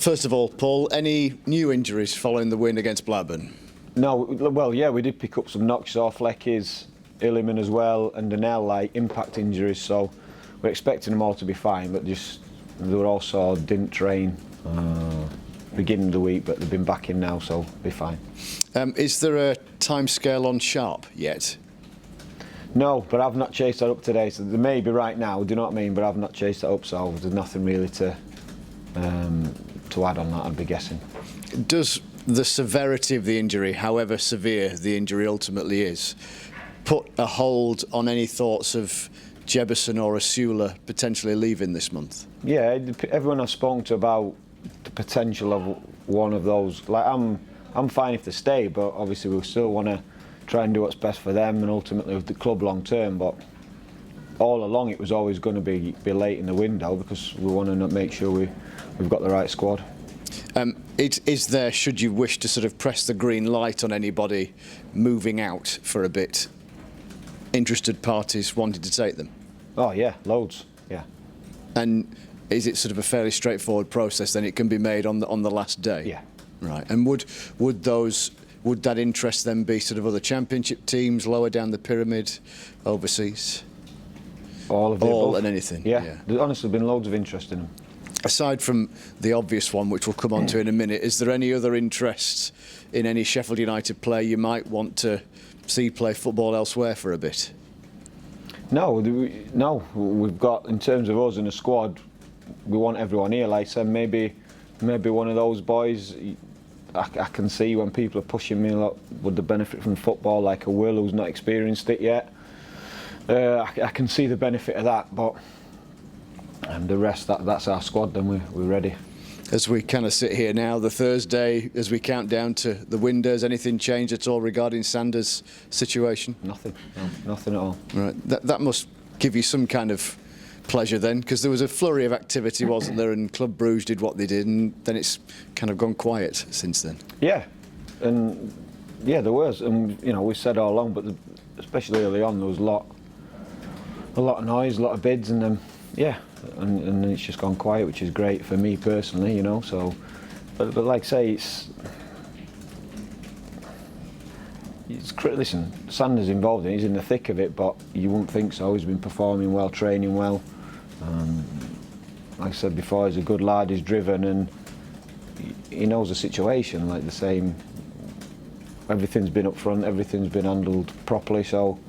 First of all, Paul, any new injuries following the win against Blackburn? No, well, yeah, we did pick up some knocks off Leckies, Illiman as well, and Donnell, like impact injuries. So we're expecting them all to be fine, but just they were also didn't train beginning of the week, but they've been back in now, so be fine. Is there a time scale on Sharp yet? No, but I've not chased that up today. So there may be right now. Do you know what I mean? But I've not chased that up, so there's nothing really to add on that, I'd be guessing. Does the severity of the injury, however severe the injury ultimately is, put a hold on any thoughts of Jebison or Asula potentially leaving this month? Yeah, everyone I've spoken to about the potential of one of those. Like I'm fine if they stay, but obviously we still want to try and do what's best for them and ultimately with the club long term. But all along it was always going to be late in the window because we want to make sure we've got the right squad. Is there, should you wish to sort of press the green light on anybody moving out for a bit, interested parties wanting to take them? Oh yeah, loads, yeah. And is it sort of a fairly straightforward process then? It can be made on the last day? Yeah. Right. And would that interest then be sort of other championship teams, lower down the pyramid, overseas? All of the All above. And anything? Yeah. There's honestly been loads of interest in them. Aside from the obvious one, which we'll come on to in a minute, is there any other interest in any Sheffield United player you might want to see play football elsewhere for a bit? No, we've got, in terms of us in the squad, we want everyone here. Like I said, maybe one of those boys, I can see when people are pushing me a lot, would they benefit from football, like a Will who's not experienced it yet. I can see the benefit of that, but the rest, that's our squad, then we're ready. As we kind of sit here now, the Thursday, as we count down to the windows, anything change at all regarding Sanders' situation? Nothing, no, nothing at all. Right, that must give you some kind of pleasure then, because there was a flurry of activity, wasn't there, and Club Bruges did what they did, and then it's kind of gone quiet since then. Yeah, and yeah, there was, and you know, we said all along, but especially early on, there was a lot of noise, a lot of bids, and then yeah, and it's just gone quiet, which is great for me personally, you know. So, but like I say, it's listen, Sanders involved in it, he's in the thick of it, but you wouldn't think so. He's been performing well, training well. Like I said before, he's a good lad, he's driven, and he knows the situation. Like the same, everything's been up front, everything's been handled properly. So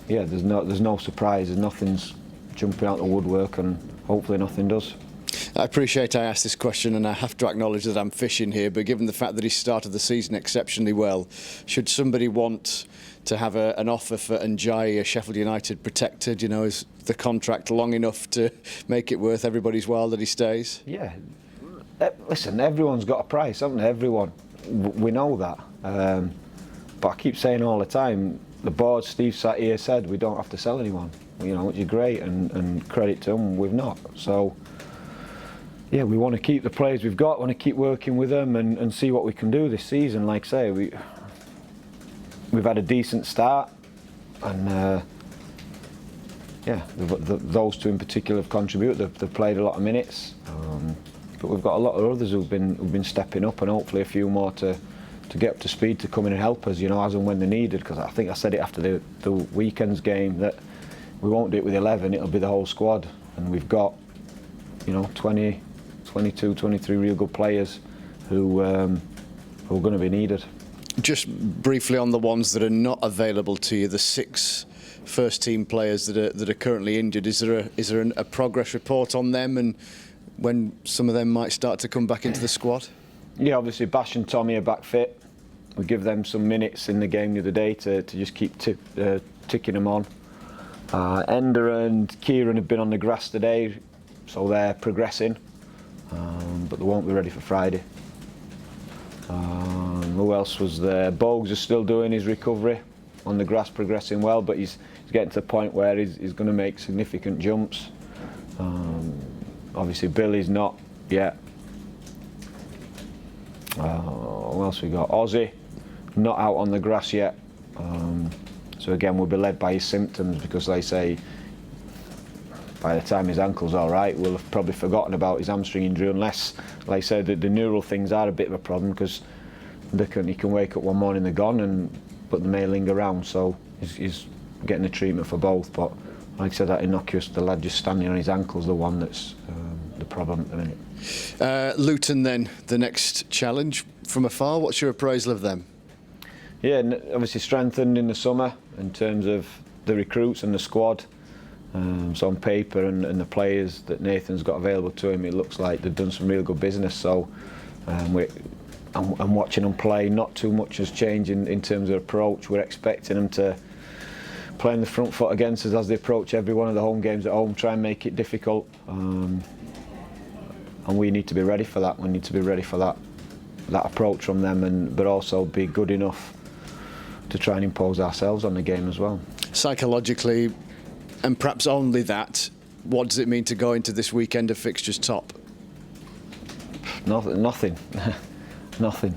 yeah, there's no surprises, nothing's jumping out the woodwork, and hopefully nothing does. I appreciate I asked this question, and I have to acknowledge that I'm fishing here, but given the fact that he started the season exceptionally well, should somebody want to have an offer for Ndiaye, Sheffield United protected, you know, is the contract long enough to make it worth everybody's while that he stays? Yeah, listen, everyone's got a price, haven't they? Everyone, we know that, but I keep saying all the time, the board, Steve sat here, said we don't have to sell anyone, you know, which is great, and credit to them, we've not. So yeah, we want to keep the players we've got, want to keep working with them and see what we can do this season. Like I say, we've had a decent start, and yeah, those two in particular have contributed. They've played a lot of minutes, but we've got a lot of others who've been stepping up, and hopefully a few more to get up to speed to come in and help us, you know, as and when they're needed. Because I think I said it after the weekend's game that we won't do it with 11, it'll be the whole squad, and we've got, you know, 22, 23 real good players who are going to be needed. Just briefly on the ones that are not available to you, the 6 first team players that are currently injured, is there a progress report on them and when some of them might start to come back into the squad? Yeah, obviously Bash and Tommy are back fit. We give them some minutes in the game the other day to just keep ticking them on. Ender and Kieran have been on the grass today, so they're progressing, but they won't be ready for Friday. Who else was there? Bogues is still doing his recovery on the grass, progressing well, but he's getting to the point where he's going to make significant jumps. Obviously Billy's not yet. Who else we got? Ozzy, not out on the grass yet. So again, we'll be led by his symptoms, because they say by the time his ankle's all right, we'll have probably forgotten about his hamstring injury, unless, like I said, the neural things are a bit of a problem, because he can wake up one morning, they're gone, but they may linger around, so he's getting the treatment for both. But like I said, that innocuous, the lad just standing on his ankle's the one that's the problem at the minute. Luton then, the next challenge from afar. What's your appraisal of them? Yeah, obviously strengthened in the summer in terms of the recruits and the squad. So on paper and the players that Nathan's got available to him, it looks like they've done some real good business. So I'm watching them play. Not too much has changed in terms of approach. We're expecting them to play on the front foot against us as they approach every one of the home games at home, try and make it difficult. And we need to be ready for that. We need to be ready for that approach from them, but also be good enough to try and impose ourselves on the game as well. Psychologically, and perhaps only that, what does it mean to go into this weekend of fixtures top? Nothing. Nothing.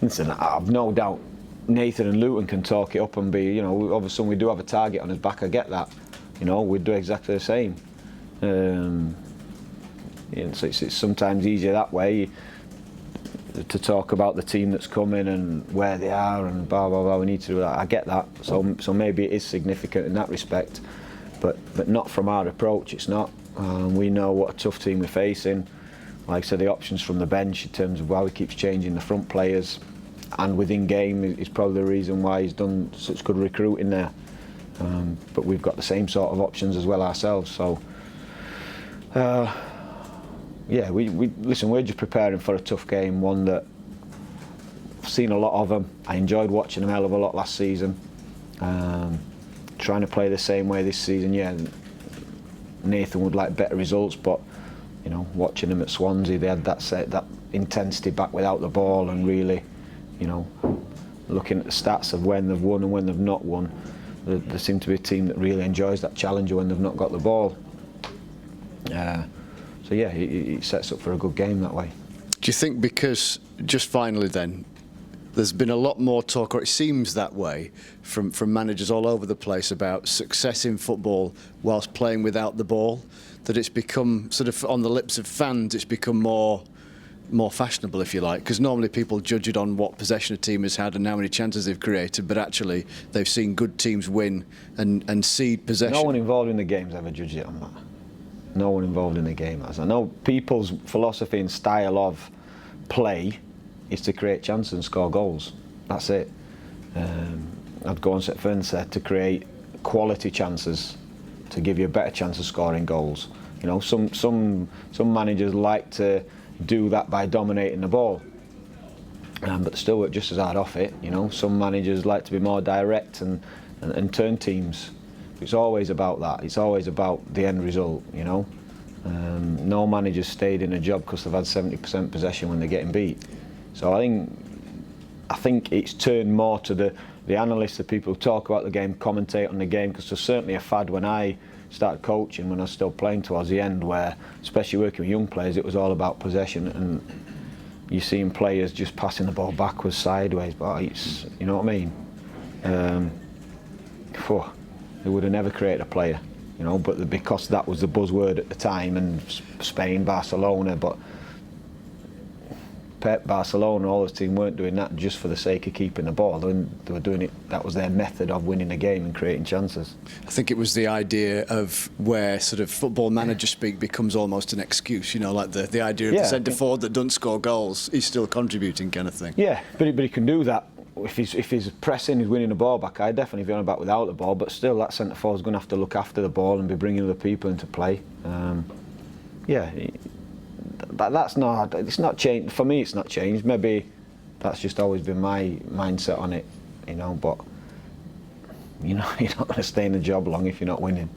Listen, I've no doubt Nathan and Luton can talk it up and be, obviously we do have a target on his back, I get that. We'd do exactly the same. So it's sometimes easier that way to talk about the team that's coming and where they are and blah blah blah. We need to do that. I get that. So maybe it is significant in that respect, but not from our approach. It's not. We know what a tough team we're facing. Like I said, the options from the bench in terms of why he keeps changing the front players, and within game is probably the reason why he's done such good recruiting there. But we've got the same sort of options as well ourselves. So. Yeah, listen, we're just preparing for a tough game, one that I've seen a lot of them. I enjoyed watching them a hell of a lot last season. Trying to play the same way this season, yeah, Nathan would like better results, but watching them at Swansea, they had that intensity back without the ball, and really, looking at the stats of when they've won and when they've not won, they seem to be a team that really enjoys that challenge when they've not got the ball. So yeah, it sets up for a good game that way. Do you think, because, just finally then, there's been a lot more talk, or it seems that way, from managers all over the place about success in football whilst playing without the ball, that it's become sort of on the lips of fans, it's become more fashionable, if you like, because normally people judge it on what possession a team has had and how many chances they've created, but actually they've seen good teams win and cede possession. No one involved in the game's ever judged it on that. No one involved in the game has. I know people's philosophy and style of play is to create chances and score goals. That's it. I'd go on further and say to create quality chances to give you a better chance of scoring goals. Some managers like to do that by dominating the ball, but they still work just as hard off it. Some managers like to be more direct and turn teams. It's always about that. It's always about the end result. No manager's stayed in a job because they've had 70% possession when they're getting beat. So I think it's turned more to the analysts, the people who talk about the game, commentate on the game, because there's certainly a fad when I started coaching, when I was still playing towards the end, where, especially working with young players, it was all about possession, and you're seeing players just passing the ball backwards, sideways, but it's, you know what I mean? They would have never created a player, but because that was the buzzword at the time, and Spain, Barcelona, but Pep, Barcelona, all this team weren't doing that just for the sake of keeping the ball. They were doing it, that was their method of winning a game and creating chances. I think it was the idea of where sort of football manager speak becomes almost an excuse, like the idea of the centre forward that doesn't score goals, he's still contributing, kind of thing. Yeah, but he can do that. If he's pressing, he's winning the ball back, I'd definitely be on about without the ball, but still that centre forward's going to have to look after the ball and be bringing other people into play. That's not changed. For me, it's not changed. Maybe that's just always been my mindset on it, but you're not going to stay in the job long if you're not winning.